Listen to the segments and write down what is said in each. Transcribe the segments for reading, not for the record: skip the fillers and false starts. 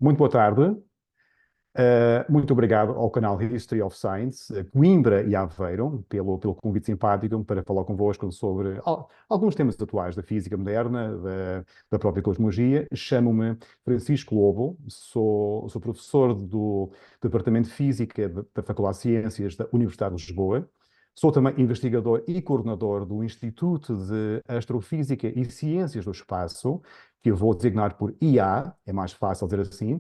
Muito boa tarde. Muito obrigado ao canal History of Science, Coimbra e Aveiro, pelo convite simpático para falar convosco sobre alguns temas atuais da física moderna, da própria cosmologia. Chamo-me Francisco Lobo, sou professor do Departamento de Física da Faculdade de Ciências da Universidade de Lisboa. Sou também investigador e coordenador do Instituto de Astrofísica e Ciências do Espaço, que eu vou designar por IA, é mais fácil dizer assim.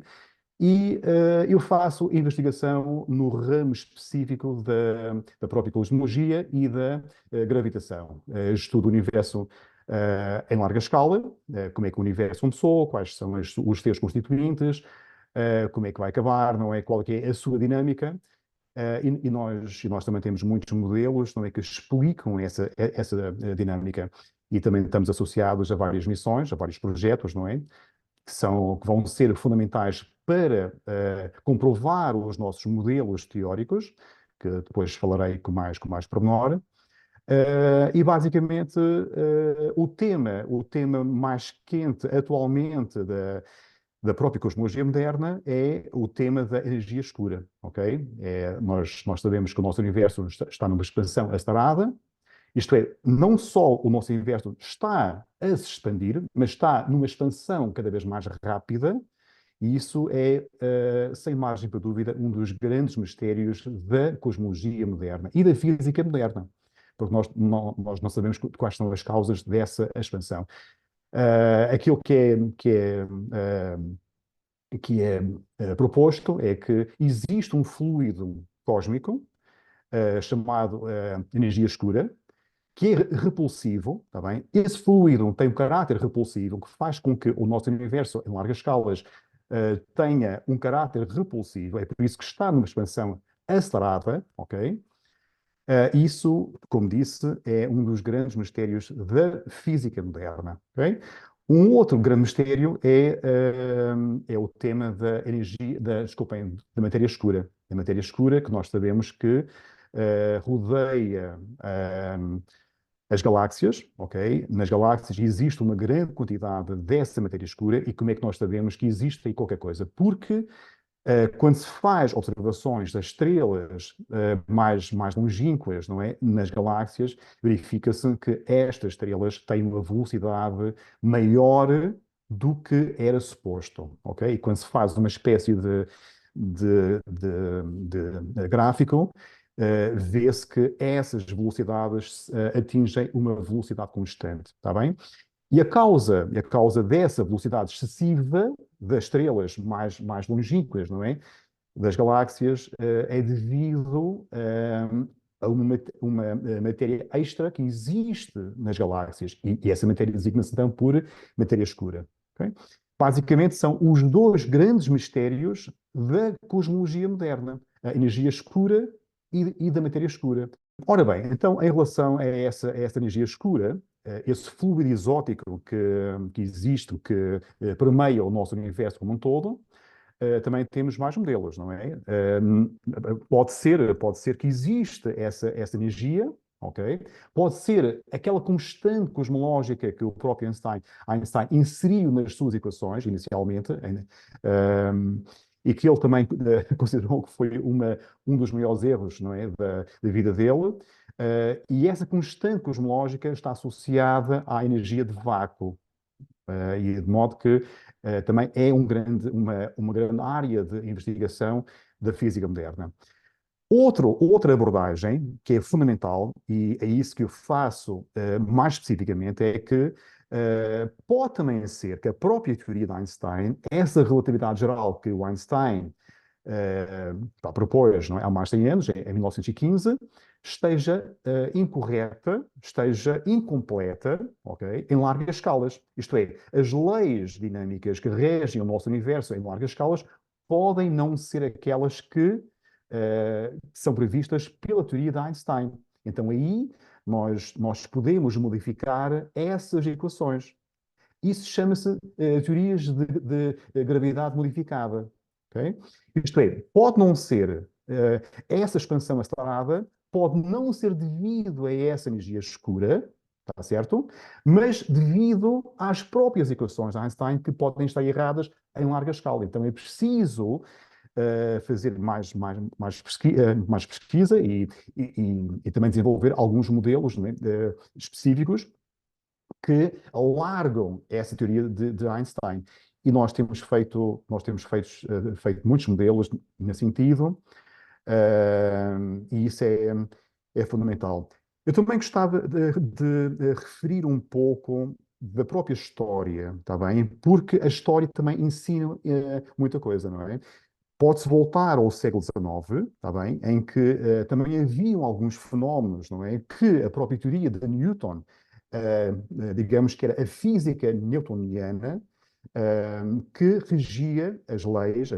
E eu faço investigação no ramo específico da própria cosmologia e da gravitação. Estudo o universo em larga escala, como é que o universo começou, quais são os seus constituintes, como é que vai acabar, não é? Qual é que é a sua dinâmica. E nós também temos muitos modelos, não é, que explicam essa dinâmica. E também estamos associados a várias missões, a vários projetos, não é? Que vão ser fundamentais para comprovar os nossos modelos teóricos, que depois falarei com mais pormenor. E basicamente o tema mais quente atualmente da própria cosmologia moderna é o tema da energia escura, ok? Nós sabemos que o nosso universo está numa expansão acelerada. Isto é, não só o nosso universo está a se expandir, mas está numa expansão cada vez mais rápida, e isso é, sem margem para dúvida, um dos grandes mistérios da cosmologia moderna e da física moderna, porque nós não sabemos quais são as causas dessa expansão. Aquilo que é proposto é que existe um fluido cósmico, chamado energia escura, que é repulsivo, tá bem? Esse fluido tem um caráter repulsivo que faz com que o nosso universo, em largas escalas, tenha um caráter repulsivo. É por isso que está numa expansão acelerada, ok? Isso, como disse, é um dos grandes mistérios da física moderna, ok? Um outro grande mistério é o tema da energia, desculpem, da matéria escura. A matéria escura que nós sabemos que rodeia as galáxias, ok? Nas galáxias existe uma grande quantidade dessa matéria escura. E como é que nós sabemos que existe aí qualquer coisa? Porque quando se faz observações das estrelas mais longínquas, não é? Nas galáxias, verifica-se que estas estrelas têm uma velocidade maior do que era suposto, ok? E quando se faz uma espécie de gráfico, vê-se que essas velocidades atingem uma velocidade constante, está bem? E a causa dessa velocidade excessiva das estrelas mais longínquas, não é? Das galáxias, é devido a uma matéria extra que existe nas galáxias. E essa matéria designa-se então por matéria escura. Ok? Basicamente, são os dois grandes mistérios da cosmologia moderna: a energia escura e da matéria escura. Ora bem, então, em relação a essa energia escura, esse fluido exótico que existe, que permeia o nosso universo como um todo, também temos mais modelos, não é? Pode ser que exista essa energia, ok? Pode ser aquela constante cosmológica que o próprio Einstein inseriu nas suas equações, inicialmente, e que ele também considerou que foi um dos maiores erros, não é, da vida dele. E essa constante cosmológica está associada à energia de vácuo. E de modo que também é uma grande área de investigação da física moderna. Outra abordagem que é fundamental, e é isso que eu faço mais especificamente, é que pode também ser que a própria teoria de Einstein, essa relatividade geral que o Einstein propôs, não é, há mais de 100 anos, em 1915, esteja incorreta, esteja incompleta, ok, em largas escalas. Isto é, as leis dinâmicas que regem o nosso universo em largas escalas podem não ser aquelas que são previstas pela teoria de Einstein. Então aí nós podemos modificar essas equações. Isso chama-se teorias de gravidade modificada. Ok? Isto é, pode não ser essa expansão acelerada, pode não ser devido a essa energia escura, está certo? Mas devido às próprias equações de Einstein que podem estar erradas em larga escala. Então é preciso fazer mais pesquisa e também desenvolver alguns modelos, né, específicos que alargam essa teoria de Einstein. E nós temos feito muitos modelos nesse sentido, e isso é fundamental. Eu também gostava de referir um pouco da própria história, está bem? Porque a história também ensina muita coisa, não é? Pode-se voltar ao século XIX, está bem? Em que também haviam alguns fenómenos, não é? Que a própria teoria de Newton, digamos que era a física newtoniana, que regia as leis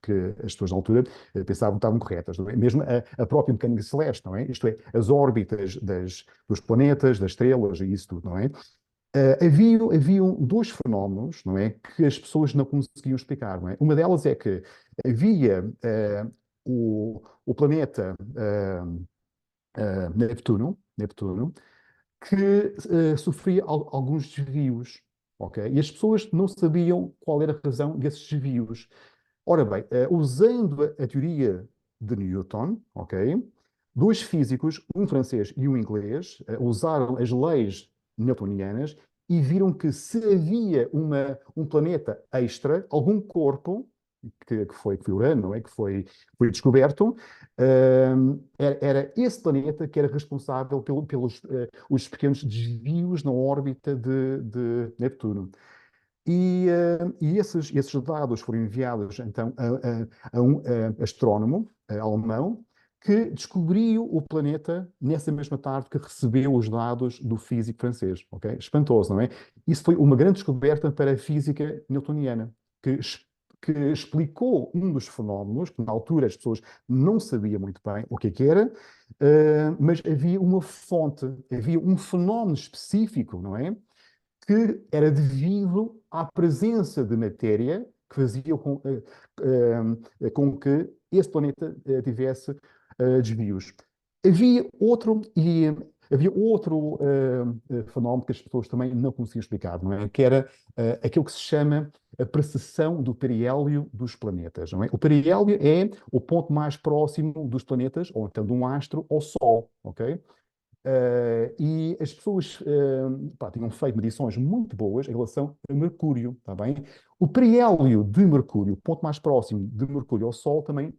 que as pessoas na altura pensavam que estavam corretas, não é? Mesmo a própria mecânica celeste, não é? Isto é, as órbitas dos planetas, das estrelas e isso tudo, não é? Haviam dois fenómenos, não é, que as pessoas não conseguiam explicar, não é? Uma delas é que havia o planeta Neptuno, que sofria alguns desvios, ok? E as pessoas não sabiam qual era a razão desses desvios. Ora bem, usando a teoria de Newton, ok? Dois físicos, um francês e um inglês, usaram as leis newtonianas e viram que se havia um planeta extra, algum corpo, que foi Urano, não é? Que foi descoberto, era esse planeta que era responsável pelos os pequenos desvios na órbita de Neptuno. E esses dados foram enviados, então, a um astrónomo alemão que descobriu o planeta nessa mesma tarde que recebeu os dados do físico francês. Ok? Espantoso, não é? Isso foi uma grande descoberta para a física newtoniana, que explicou um dos fenómenos que, na altura, as pessoas não sabiam muito bem o que era, mas havia uma fonte, havia um fenómeno específico, não é? Que era devido à presença de matéria que fazia com que esse planeta tivesse desvios. Havia outro, e havia outro fenómeno que as pessoas também não conseguiam explicar, não é? Que era aquilo que se chama a precessão do periélio dos planetas, não é? O periélio é o ponto mais próximo dos planetas, ou então de um astro, ao Sol, ok? E as pessoas tinham feito medições muito boas em relação a Mercúrio, está bem? O periélio de Mercúrio, o ponto mais próximo de Mercúrio ao Sol, também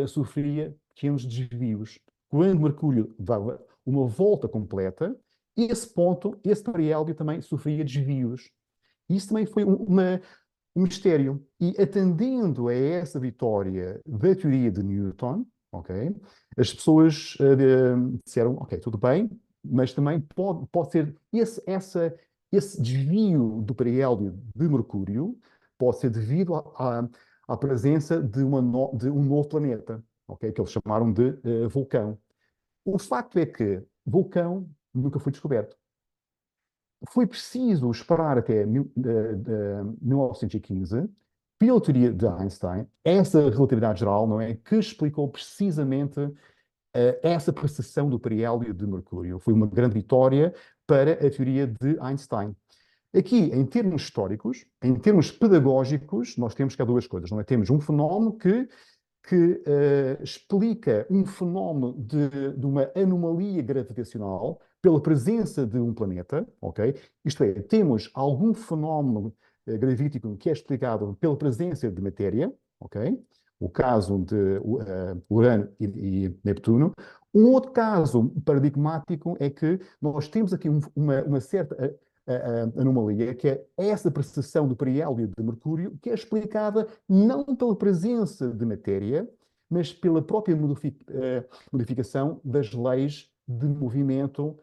sofria pequenos desvios. Quando Mercúrio dava uma volta completa, esse periélio também sofria desvios. Isso também foi um mistério. E atendendo a essa vitória da teoria de Newton, ok, as pessoas disseram, ok, tudo bem, mas também pode ser esse desvio do periélio de Mercúrio pode ser devido à presença de um novo planeta, ok, que eles chamaram de vulcão. O facto é que vulcão nunca foi descoberto. Foi preciso esperar até 1915, pela teoria de Einstein, essa relatividade geral, não é, que explicou precisamente essa precessão do periélio de Mercúrio. Foi uma grande vitória para a teoria de Einstein. Aqui, em termos históricos, em termos pedagógicos, nós temos cá duas coisas, não é? Temos um fenómeno que explica um fenómeno de uma anomalia gravitacional pela presença de um planeta, ok? Isto é, temos algum fenómeno gravítico que é explicado pela presença de matéria, ok? O caso de Urano e Neptuno. Um outro caso paradigmático é que nós temos aqui uma certa anomalia, que é essa precessão do periélio de Mercúrio, que é explicada não pela presença de matéria, mas pela própria modificação das leis de movimento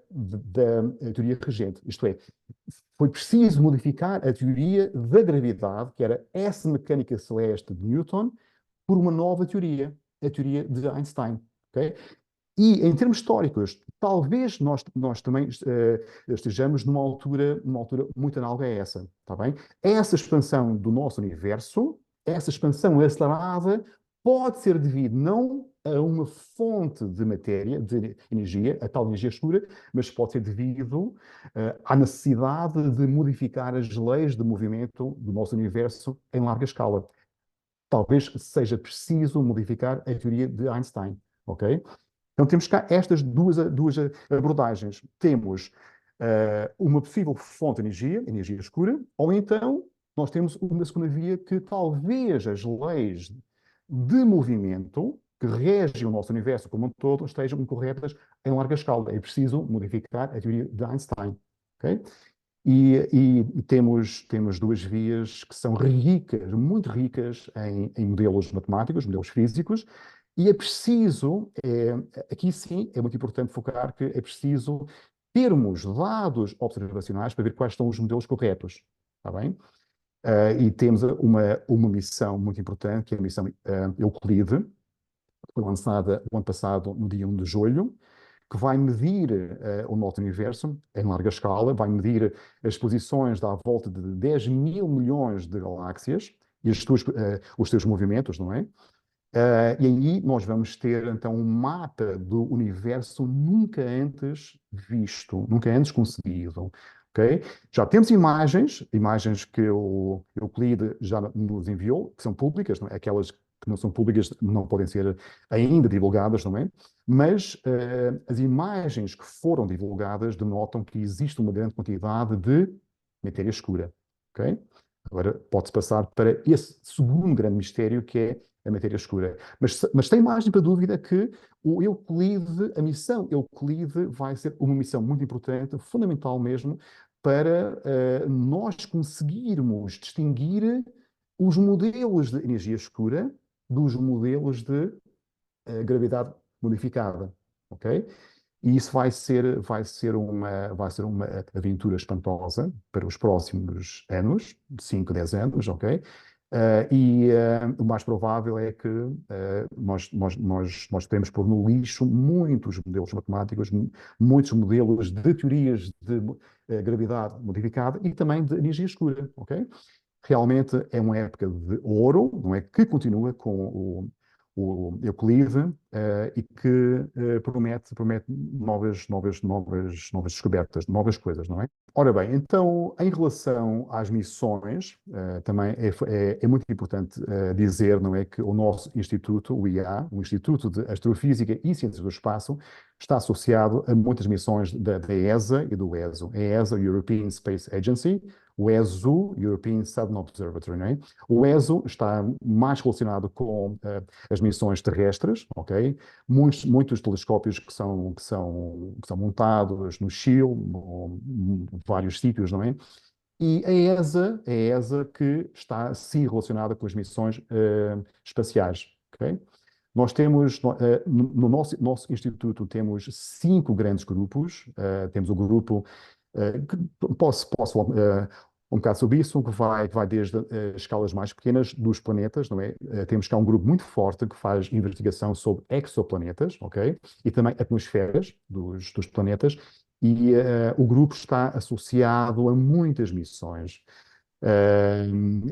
da teoria regente. Isto é, foi preciso modificar a teoria da gravidade, que era essa mecânica celeste de Newton, por uma nova teoria, a teoria de Einstein. Okay? E, em termos históricos, talvez nós também estejamos numa altura muito análoga a essa, está bem? Essa expansão do nosso universo, essa expansão acelerada, pode ser devido não a uma fonte de matéria, de energia, a tal energia escura, mas pode ser devido à necessidade de modificar as leis de movimento do nosso universo em larga escala. Talvez seja preciso modificar a teoria de Einstein, ok? Então temos cá estas duas abordagens. Temos uma possível fonte de energia, energia escura, ou então nós temos uma segunda via que talvez as leis de movimento que regem o nosso universo como um todo estejam incorretas em larga escala. É preciso modificar a teoria de Einstein, ok? E temos duas vias que são ricas, muito ricas em modelos matemáticos, modelos físicos, e é preciso, aqui sim, é muito importante focar que é preciso termos dados observacionais para ver quais são os modelos corretos, está bem? E temos uma missão muito importante, que é a missão Euclide, que foi lançada o ano passado, no dia 1 de julho, que vai medir o nosso universo em larga escala, vai medir as posições à volta de 10 mil milhões de galáxias e os seus movimentos, não é? E aí nós vamos ter então um mapa do universo nunca antes visto, nunca antes conseguido. Ok? Já temos imagens que o Euclide já nos enviou, que são públicas, não é? Aquelas que não são públicas não podem ser ainda divulgadas, não é? Mas as imagens que foram divulgadas denotam que existe uma grande quantidade de matéria escura. Ok? Agora pode-se passar para esse segundo grande mistério que é a matéria escura. Mas tem margem para dúvida que o Euclide, a missão Euclide vai ser uma missão muito importante, fundamental mesmo, para nós conseguirmos distinguir os modelos de energia escura dos modelos de gravidade modificada, ok? E isso vai ser uma aventura espantosa para os próximos anos, 5, 10 anos, ok? O mais provável é que nós temos por no lixo muitos modelos matemáticos, muitos modelos de teorias de gravidade modificada e também de energia escura, ok? Realmente é uma época de ouro, não é? Que continua com o Euclide e que promete novas descobertas, novas coisas, não é? Ora bem, então, em relação às missões, também é muito importante dizer, não é, que o nosso instituto, o IA, o Instituto de Astrofísica e Ciências do Espaço, está associado a muitas missões da ESA e do ESO. A ESA, European Space Agency, o ESO, European Southern Observatory, não é? O ESO está mais relacionado com as missões terrestres, ok? Muitos telescópios que são montados no Chile, vários sítios, não é? E a ESA que está sim relacionada com as missões espaciais, ok? Nós temos, no nosso instituto, temos 5 grandes grupos. Temos o grupo, posso um bocado sobre isso, que vai desde escalas mais pequenas dos planetas, não é? Temos cá um grupo muito forte que faz investigação sobre exoplanetas, ok? E também atmosferas dos planetas. E o grupo está associado a muitas missões.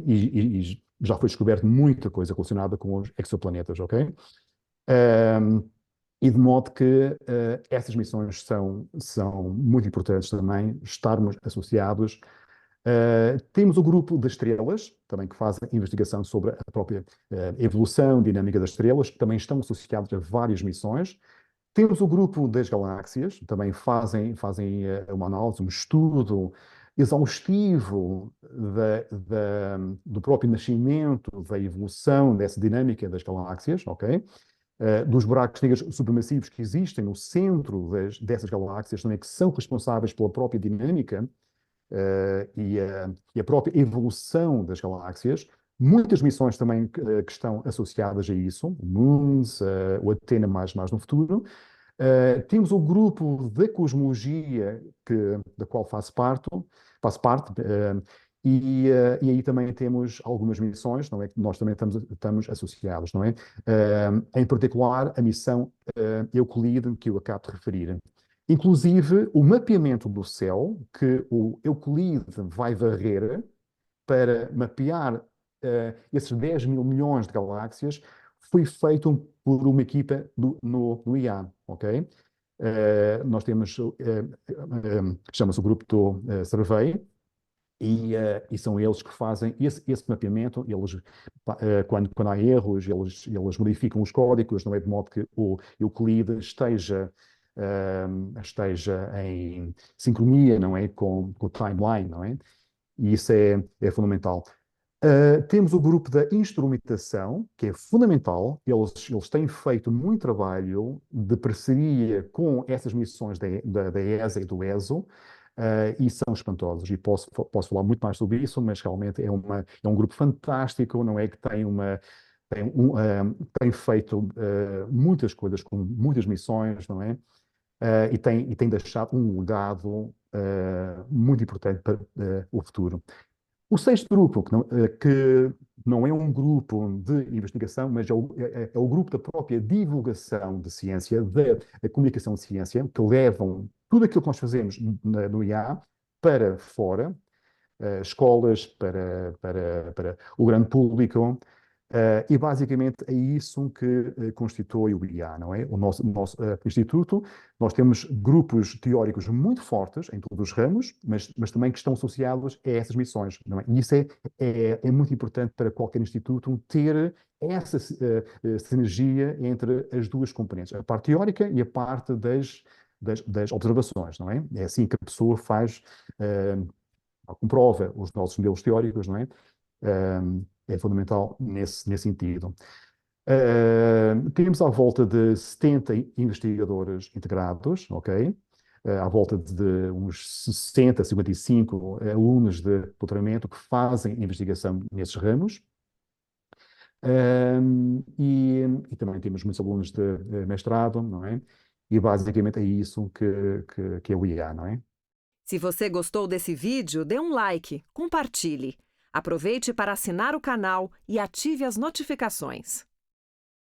E já foi descoberto muita coisa relacionada com os exoplanetas, ok? Um, e de modo que essas missões são muito importantes também, estarmos associados. Temos o grupo das estrelas, também que faz a investigação sobre a própria evolução dinâmica das estrelas, que também estão associados a várias missões. Temos o grupo das galáxias, também fazem uma análise, um estudo exaustivo do próprio nascimento, da evolução dessa dinâmica das galáxias, ok? Dos buracos negros supermassivos que existem no centro dessas galáxias, também que são responsáveis pela própria dinâmica e a própria evolução das galáxias. Muitas missões também que estão associadas a isso, o MOONS, o Athena mais no futuro. Temos o grupo da cosmologia, da qual faço parte, e aí também temos algumas missões, não é, que nós também estamos associados, não é? Em particular, a missão Euclide, que eu acabo de referir. Inclusive, o mapeamento do céu, que o Euclide vai varrer para mapear esses 10 mil milhões de galáxias, foi feito por uma equipa no IA, ok? Nós temos, chama-se o grupo do Survey, e são eles que fazem esse mapeamento. Eles, quando há erros, eles modificam os códigos, não é de modo que o Euclid esteja em sincronia, não é, com o timeline, não é? E isso é fundamental. Temos o grupo da instrumentação, que é fundamental. Eles têm feito muito trabalho de parceria com essas missões da ESA e do ESO, e são espantosos. E posso falar muito mais sobre isso, mas realmente é um grupo fantástico, não é? Que tem feito muitas coisas com muitas missões, não é? E tem deixado um legado muito importante para o futuro. O sexto grupo, que não é um grupo de investigação, mas é o grupo da própria divulgação de ciência, da comunicação de ciência, que levam tudo aquilo que nós fazemos no IA para fora, escolas, para o grande público, e basicamente é isso que constitui o IA, não é? O nosso instituto. Nós temos grupos teóricos muito fortes em todos os ramos, mas também que estão associados a essas missões, não é? E isso é muito importante para qualquer instituto ter essa sinergia entre as duas componentes, a parte teórica e a parte das observações, não é? É assim que a pessoa faz, comprova os nossos modelos teóricos, não é? É fundamental nesse sentido. Temos à volta de 70 investigadores integrados, ok? À volta de uns 60, 55 alunos de doutoramento que fazem investigação nesses ramos. E também temos muitos alunos de mestrado, não é? E basicamente é isso que é o IA, não é? Se você gostou desse vídeo, dê um like, compartilhe. Aproveite para assinar o canal e ative as notificações.